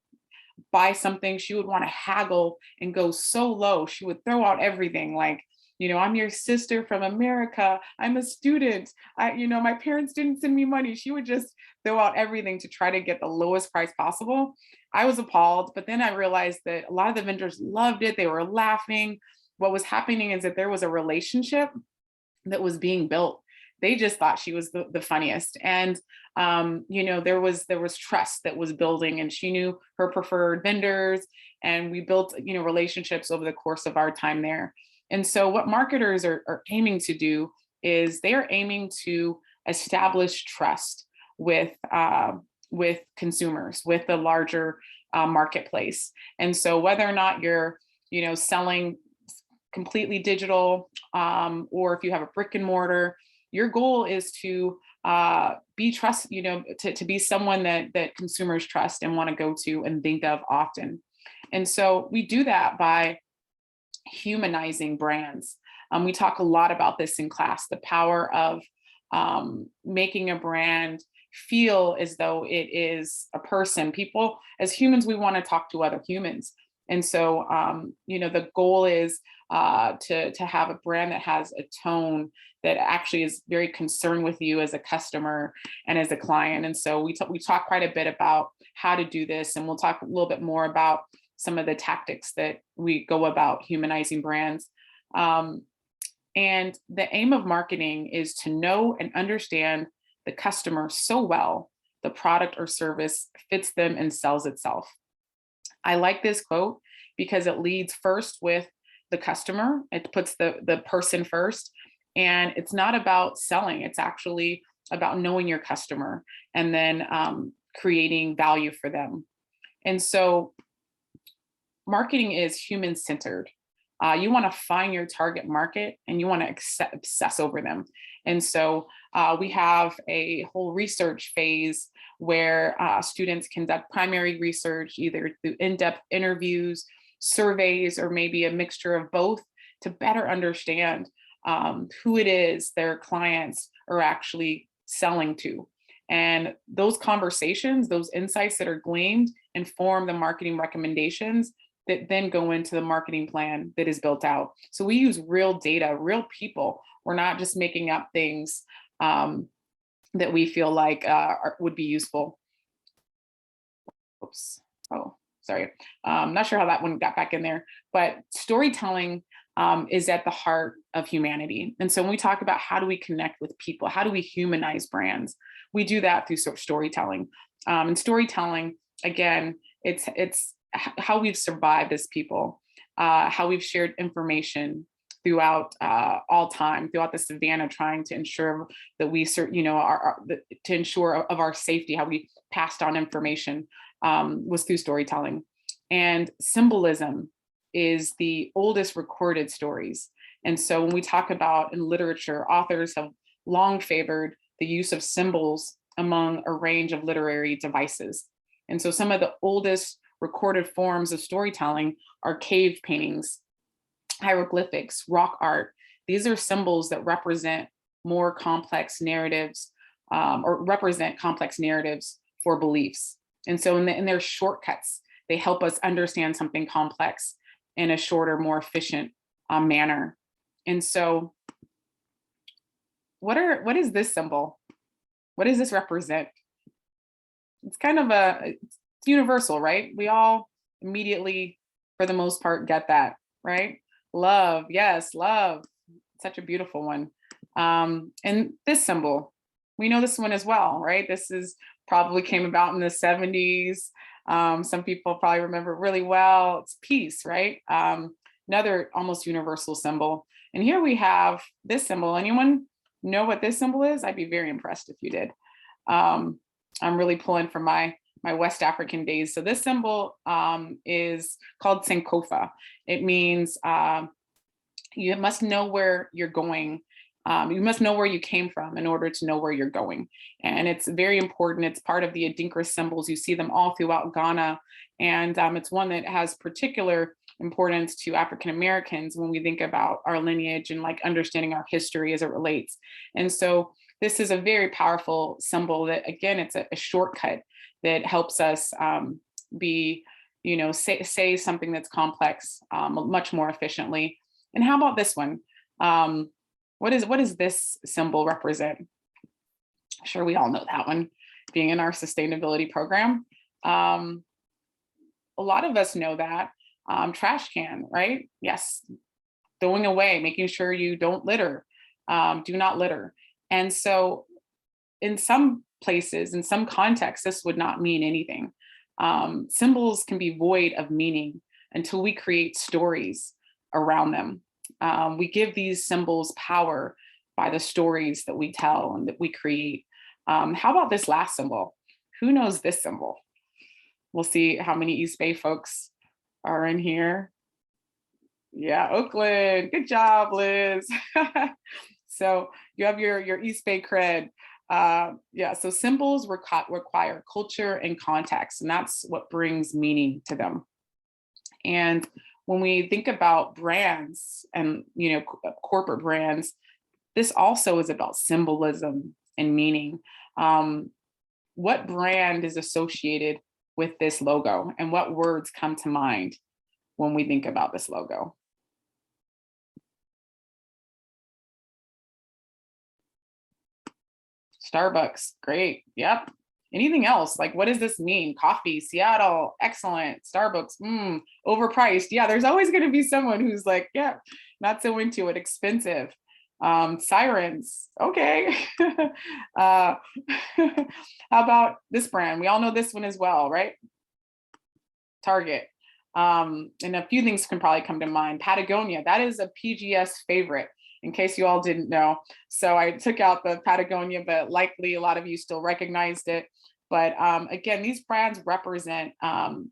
E: buy something, she would want to haggle and go so low. She would throw out everything like, I'm your sister from America. I'm a student. My parents didn't send me money. She would just throw out everything to try to get the lowest price possible. I was appalled, but then I realized that a lot of the vendors loved it. They were laughing. What was happening is that there was a relationship that was being built. They just thought she was the funniest. And, there was trust that was building, and she knew her preferred vendors, and we built, relationships over the course of our time there. And so what marketers are aiming to do is they are aiming to establish trust with consumers, with the larger marketplace. And so whether or not you're, selling completely digital, or if you have a brick and mortar, your goal is to be trust, to be someone that consumers trust and want to go to and think of often. And so we do that by humanizing brands. We talk a lot about this in class, the power of making a brand feel as though it is a person. People, as humans, we want to talk to other humans. And so, the goal is to have a brand that has a tone that actually is very concerned with you as a customer and as a client. And so we talk quite a bit about how to do this, and we'll talk a little bit more about some of the tactics that we go about humanizing brands. And the aim of marketing is to know and understand the customer so well, the product or service fits them and sells itself. I like this quote because it leads first with the customer. It puts the person first, and it's not about selling. It's actually about knowing your customer and then creating value for them. And so marketing is human-centered. You want to find your target market and you want to obsess over them. And so we have a whole research phase where students conduct primary research, either through in-depth interviews, surveys, or maybe a mixture of both, to better understand who it is their clients are actually selling to. And those conversations, those insights that are gleaned, inform the marketing recommendations that then go into the marketing plan that is built out. So we use real data, real people. We're not just making up things that we feel like would be useful. Oops. Oh, sorry. I'm not sure how that one got back in there, but storytelling is at the heart of humanity. And so when we talk about how do we connect with people, how do we humanize brands, we do that through storytelling. And storytelling, again, it's how we've survived as people, how we've shared information throughout all time, throughout the savannah, trying to ensure that we, to ensure of our safety, how we passed on information was through storytelling. And symbolism is the oldest recorded stories. And so when we talk about in literature, authors have long favored the use of symbols among a range of literary devices. And so some of the oldest recorded forms of storytelling are cave paintings, hieroglyphics, rock art. These are symbols that represent more complex narratives or represent complex narratives for beliefs. And so in their shortcuts, they help us understand something complex in a shorter, more efficient manner. And so what is this symbol? What does this represent? It's kind of it's universal, right? We all immediately, for the most part, get that, right? Love, yes, love, such a beautiful one. And this symbol, we know this one as well, right? This is probably came about in the 70s. Some people probably remember it really well. It's peace, right? Another almost universal symbol. And here we have this symbol. Anyone know what this symbol is? I'd be very impressed if you did. I'm really pulling from my West African days. So this symbol is called Sankofa. It means you must know where you're going You must know where you came from in order to know where you're going. And it's very important. It's part of the Adinkra symbols. You see them all throughout Ghana. And it's one that has particular importance to African Americans when we think about our lineage and like understanding our history as it relates. And so this is a very powerful symbol that, again, it's a shortcut that helps us say something that's complex much more efficiently. And how about this one? What does this symbol represent? I'm sure we all know that one, being in our sustainability program. A lot of us know that. Trash can, right? Yes, throwing away, making sure you don't litter, do not litter. And so in some places, in some contexts, this would not mean anything. Symbols can be void of meaning until we create stories around them. We give these symbols power by the stories that we tell and that we create. How about this last symbol? Who knows this symbol? We'll see how many East Bay folks are in here. Yeah, Oakland, good job, Liz. So you have your East Bay cred. So symbols require culture and context, and that's what brings meaning to them. And when we think about brands and corporate brands, this also is about symbolism and meaning. What brand is associated with this logo, and what words come to mind when we think about this logo? Starbucks, great, yep. Anything else? Like, what does this mean? Coffee, Seattle, excellent. Starbucks, overpriced. Yeah, there's always going to be someone who's like, yeah, not so into it, expensive. Sirens, okay. How about this brand? We all know this one as well, right? Target. And a few things can probably come to mind. Patagonia, that is a PGS favorite, in case you all didn't know. So I took out the Patagonia, but likely a lot of you still recognized it. But again, these brands represent, and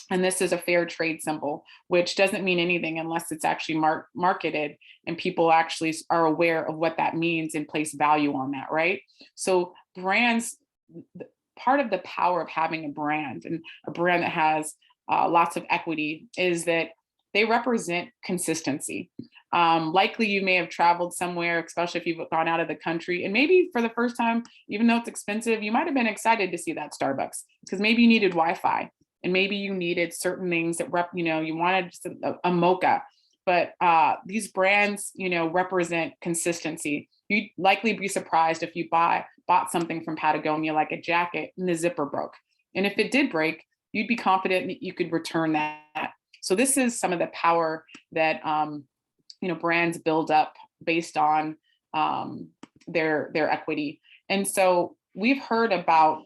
E: this is a fair trade symbol, which doesn't mean anything unless it's actually marketed and people actually are aware of what that means and place value on that, right? So brands, part of the power of having a brand, and a brand that has lots of equity, is that they represent consistency. Likely you may have traveled somewhere, especially if you've gone out of the country, and maybe for the first time, even though it's expensive, you might have been excited to see that Starbucks because maybe you needed Wi-Fi and maybe you needed certain things that you wanted just a mocha. But these brands, represent consistency. You'd likely be surprised if you bought something from Patagonia, like a jacket, and the zipper broke. And if it did break, you'd be confident that you could return that. So this is some of the power that brands build up based on their equity. And so we've heard about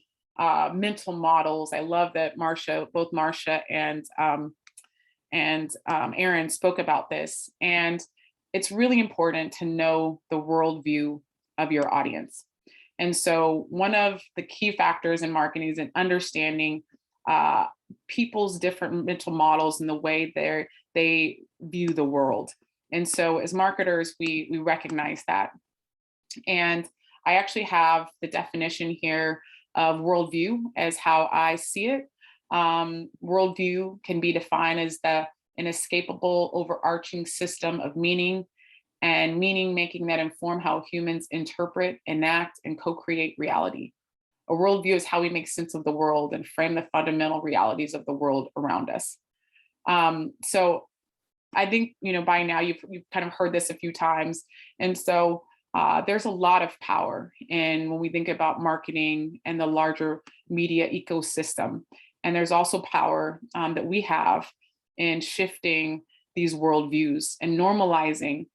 E: mental models. I love that both Marcia and Aaron spoke about this. And it's really important to know the worldview of your audience. And so one of the key factors in marketing is in understanding people's different mental models and the way they view the world. And so as marketers, we recognize that. And I actually have the definition here of worldview as how I see it. Worldview can be defined as an inescapable overarching system of meaning and meaning making that inform how humans interpret, enact, and co-create reality. A worldview is how we make sense of the world and frame the fundamental realities of the world around us. So I think, by now you've kind of heard this a few times. And so there's a lot of power in when we think about marketing and the larger media ecosystem. And there's also power that we have in shifting these worldviews and normalizing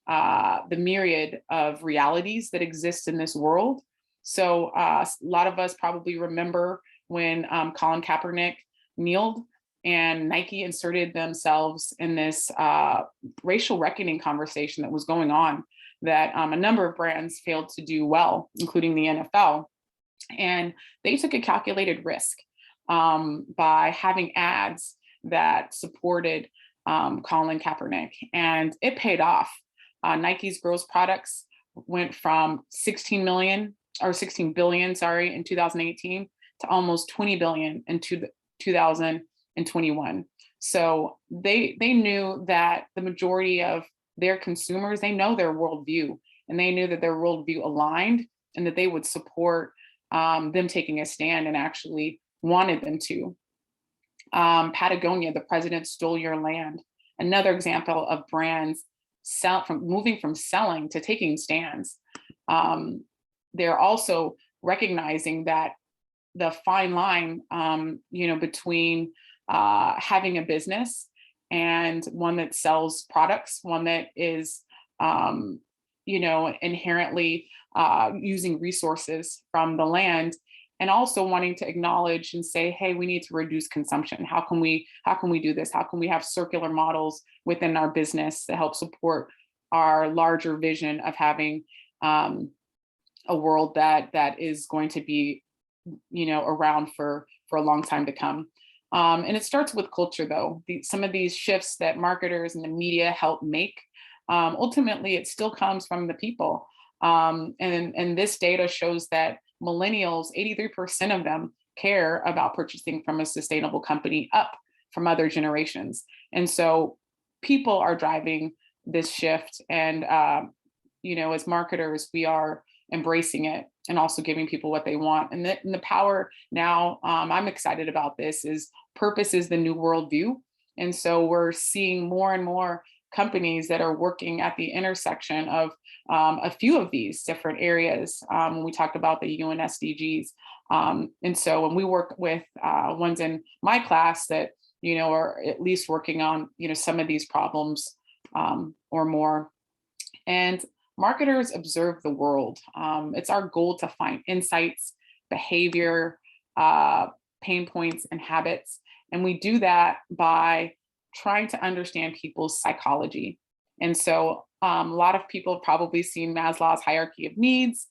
E: the myriad of realities that exist in this world. So a lot of us probably remember when Colin Kaepernick kneeled and Nike inserted themselves in this racial reckoning conversation that was going on, that a number of brands failed to do well, including the NFL. And they took a calculated risk by having ads that supported Colin Kaepernick, and it paid off. Nike's gross products went from 16 billion, sorry, in 2018 to almost 20 billion in 2021. So they knew that the majority of their consumers, they know their worldview, and they knew that their worldview aligned and that they would support them taking a stand, and actually wanted them to. Patagonia, the president stole your land. Another example of brands moving from selling to taking stands. They're also recognizing that the fine line, between having a business and one that sells products, one that is, inherently using resources from the land, and also wanting to acknowledge and say, hey, we need to reduce consumption. How can we do this? How can we have circular models within our business to help support our larger vision of having a world that is going to be, around for a long time to come. And it starts with culture, though. Some of these shifts that marketers and the media help make, ultimately, it still comes from the people. And this data shows that millennials, 83% of them care about purchasing from a sustainable company, up from other generations. And so people are driving this shift. And, as marketers, we are embracing it and also giving people what they want. And the power now, I'm excited about this, is purpose is the new worldview. And so we're seeing more and more companies that are working at the intersection of a few of these different areas. When we talked about the UN SDGs. And so when we work with ones in my class that, are at least working on, some of these problems or more. And marketers observe the world. It's our goal to find insights, behavior, pain points, and habits. And we do that by trying to understand people's psychology. And so a lot of people have probably seen Maslow's hierarchy of needs,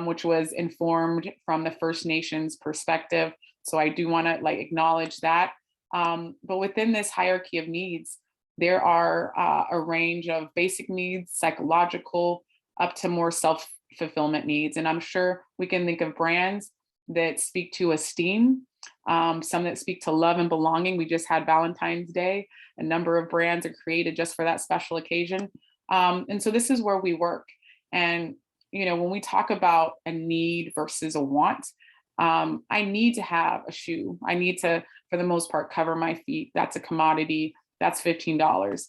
E: which was informed from the First Nations perspective. So I do want to acknowledge that. But within this hierarchy of needs, there are a range of basic needs, psychological, up to more self-fulfillment needs. And I'm sure we can think of brands that speak to esteem, some that speak to love and belonging. We just had Valentine's Day. A number of brands are created just for that special occasion. And so this is where we work. And, when we talk about a need versus a want, I need to have a shoe. I need to, for the most part, cover my feet. That's a commodity. That's $15.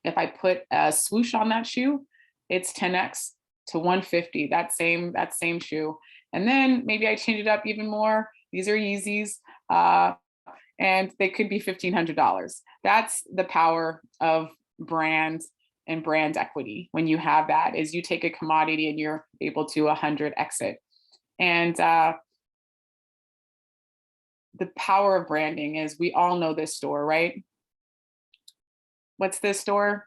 E: If I put a swoosh on that shoe, it's 10x to 150, that same shoe. And then maybe I change it up even more. These are Yeezys, and they could be $1,500. That's the power of brand and brand equity. When you have that, is you take a commodity and you're able to 100x it. And the power of branding is, we all know this store, right? What's this store?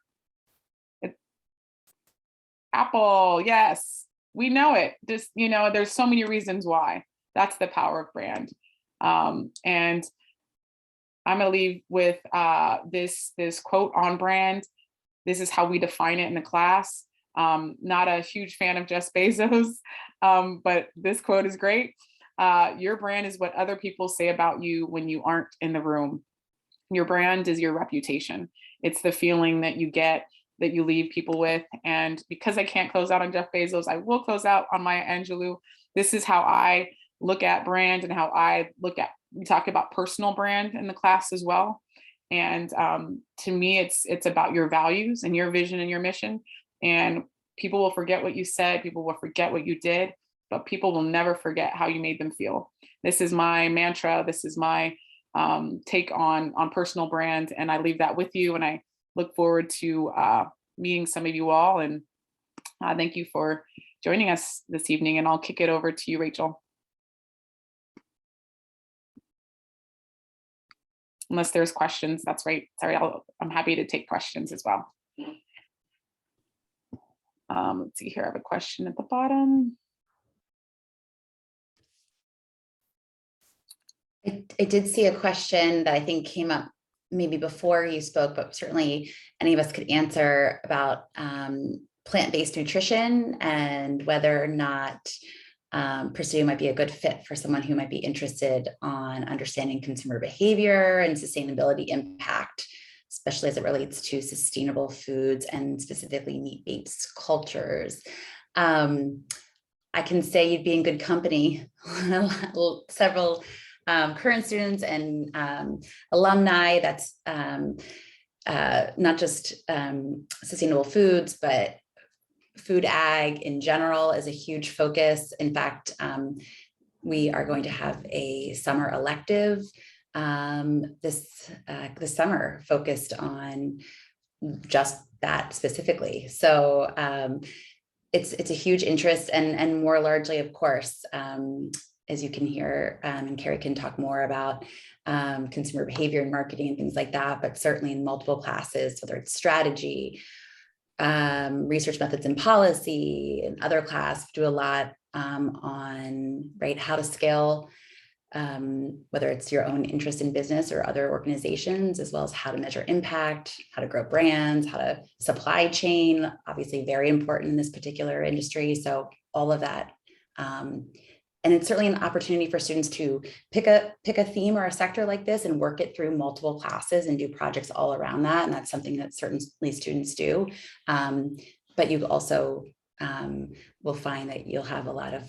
E: Apple, yes, we know it. Just, there's so many reasons why. That's the power of brand. And I'm gonna leave with this quote on brand. This is how we define it in the class. Not a huge fan of Jeff Bezos, but this quote is great. Your brand is what other people say about you when you aren't in the room. Your brand is your reputation. It's the feeling that you get, that you leave people with. And because I can't close out on Jeff Bezos, I will close out on Maya Angelou. This is how I look at brand, and how I look at, we talk about personal brand in the class as well. And to me, it's about your values and your vision and your mission. And people will forget what you said, people will forget what you did, but people will never forget how you made them feel. This is my mantra. This is my take on personal brand. And I leave that with you. And I look forward to meeting some of you all. And thank you for joining us this evening. And I'll kick it over to you, Rachel. Unless there's questions, that's right. Sorry, I'm happy to take questions as well. Let's see here, I have a question at the bottom.
D: I did see a question that I think came up maybe before you spoke, but certainly any of us could answer, about plant-based nutrition and whether or not Presidio might be a good fit for someone who might be interested on understanding consumer behavior and sustainability impact, especially as it relates to sustainable foods and specifically meat-based cultures. I can say you'd be in good company. Several current students and alumni that's not just sustainable foods, but food ag in general is a huge focus. In fact, we are going to have a summer elective this summer focused on just that specifically. So it's a huge interest, and more largely, of course, as you can hear, and Carrie can talk more about consumer behavior and marketing and things like that, but certainly in multiple classes, whether it's strategy, research methods and policy, and other class, do a lot on how to scale, whether it's your own interest in business or other organizations, as well as how to measure impact, how to grow brands, how to supply chain, obviously very important in this particular industry. So all of that. And it's certainly an opportunity for students to pick a theme or a sector like this and work it through multiple classes and do projects all around that. And that's something that certainly students do. But you also will find that you'll have a lot of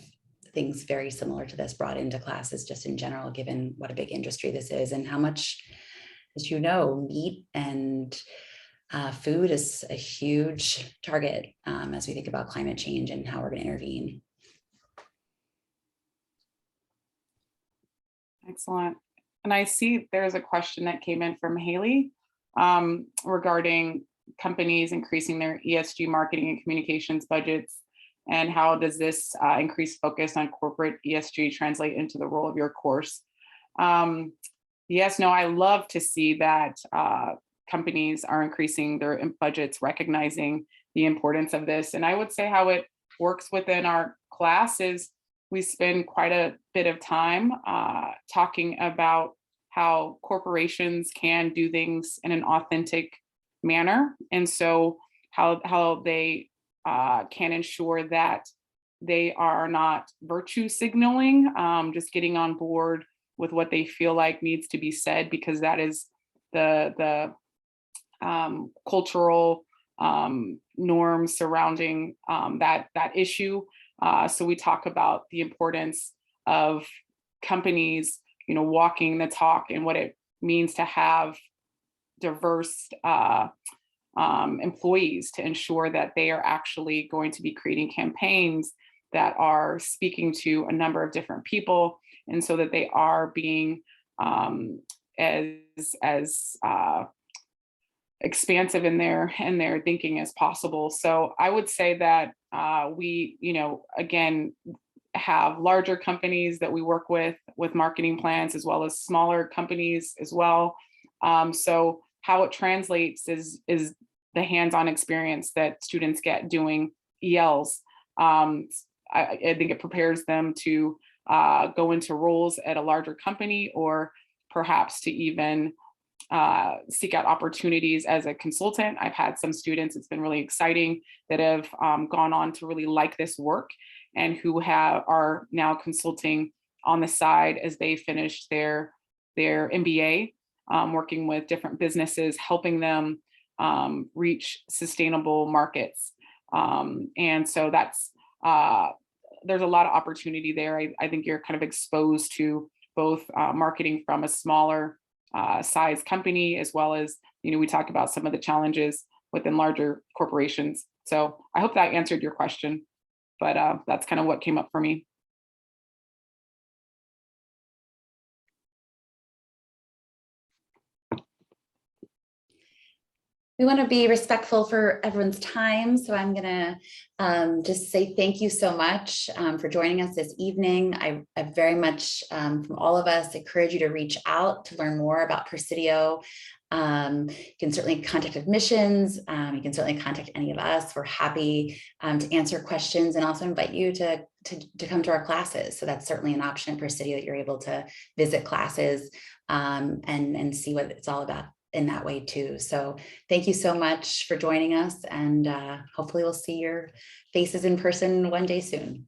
D: things very similar to this brought into classes just in general, given what a big industry this is and how much, as you know, meat and food is a huge target as we think about climate change and how we're going to intervene.
E: Excellent. And I see there's a question that came in from Haley regarding companies increasing their ESG marketing and communications budgets, and how does this increased focus on corporate ESG translate into the role of your course? Yes, no, I love to see that companies are increasing their budgets, recognizing the importance of this. And I would say how it works within our class is we spend quite a bit of time talking about how corporations can do things in an authentic manner. And so how they can ensure that they are not virtue signaling, just getting on board with what they feel like needs to be said, because that is the cultural norms surrounding that issue. So we talk about the importance of companies, walking the talk and what it means to have diverse employees to ensure that they are actually going to be creating campaigns that are speaking to a number of different people, and so that they are being as expansive in their thinking as possible. So I would say that we, again, have larger companies that we work with marketing plans, as well as smaller companies as well. So how it translates is the hands-on experience that students get doing ELs. I think it prepares them to go into roles at a larger company, or perhaps to even seek out opportunities as a consultant. I've had some students, it's been really exciting, that have gone on to really like this work and who are now consulting on the side as they finish their MBA, working with different businesses, helping them reach sustainable markets. And so that's, there's a lot of opportunity there. I think you're kind of exposed to both marketing from a smaller size company, as well as, we talk about some of the challenges within larger corporations. So I hope that answered your question, but that's kind of what came up for me.
D: We want to be respectful for everyone's time, so I'm going to just say thank you so much for joining us this evening. I very much, from all of us, encourage you to reach out to learn more about Presidio. You can certainly contact admissions. You can certainly contact any of us. We're happy to answer questions, and also invite you to come to our classes. So that's certainly an option at Presidio, that you're able to visit classes and see what it's all about. in that way too. So thank you so much for joining us, and hopefully we'll see your faces in person one day soon.